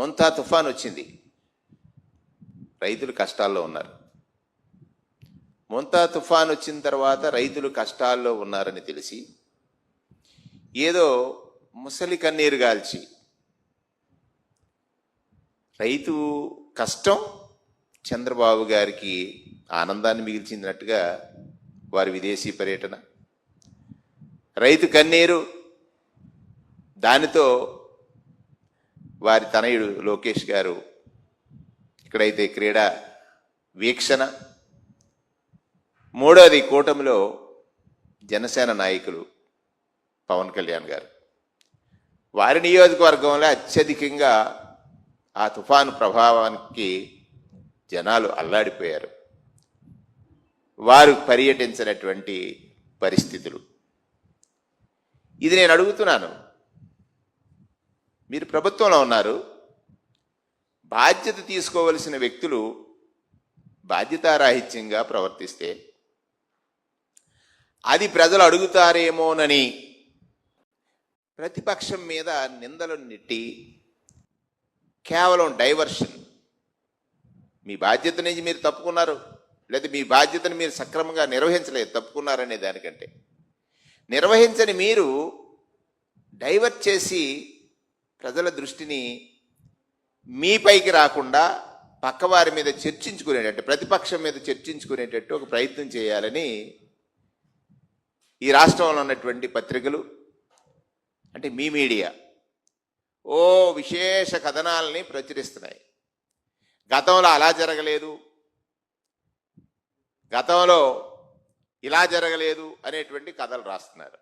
మొంతా తుఫాన్ వచ్చింది, రైతులు కష్టాల్లో ఉన్నారు. మొంతా తుఫాన్ వచ్చిన తర్వాత రైతులు కష్టాల్లో ఉన్నారని తెలిసి ఏదో ముసలి కన్నీరు గాల్చి రైతు కష్టం చంద్రబాబు గారికి ఆనందాన్ని మిగిల్చినట్టుగా వారి విదేశీ పర్యటన, రైతు కన్నీరు దానితో వారి తనయుడు లోకేష్ గారు ఇక్కడైతే క్రీడా వీక్షణ, మూడోది కూటమిలో జనసేన నాయకులు పవన్ కళ్యాణ్ గారు. వారి నియోజకవర్గంలో అత్యధికంగా ఆ తుఫాను ప్రభావానికి జనాలు అల్లాడిపోయారు. వారు పర్యటించినటువంటి పరిస్థితులు. ఇది నేను అడుగుతున్నాను, మీరు ప్రభుత్వంలో ఉన్నారు, బాధ్యత తీసుకోవలసిన వ్యక్తులు బాధ్యతారాహిత్యంగా ప్రవర్తిస్తే అది ప్రజలు అడుగుతారేమోనని ప్రతిపక్షం మీద నిందలు నెట్టి కేవలం డైవర్షన్, మీ బాధ్యత నుంచి మీరు తప్పుకున్నారు లేదా మీ బాధ్యతను మీరు సక్రమంగా నిర్వహించలేదు, తప్పుకున్నారనే దానికంటే నిర్వహించని మీరు డైవర్ట్ చేసి ప్రజల దృష్టిని మీపైకి రాకుండా పక్కవారి మీద చర్చించుకునేటట్టు, ప్రతిపక్షం మీద చర్చించుకునేటట్టు ఒక ప్రయత్నం చేయాలని ఈ రాష్ట్రంలో ఉన్నటువంటి పత్రికలు, అంటే మీ మీడియా విశేష కథనాలని ప్రచురిస్తున్నాయి. గతంలో అలా జరగలేదు, గతంలో ఇలా జరగలేదు అనేటువంటి కథలు రాస్తున్నారు.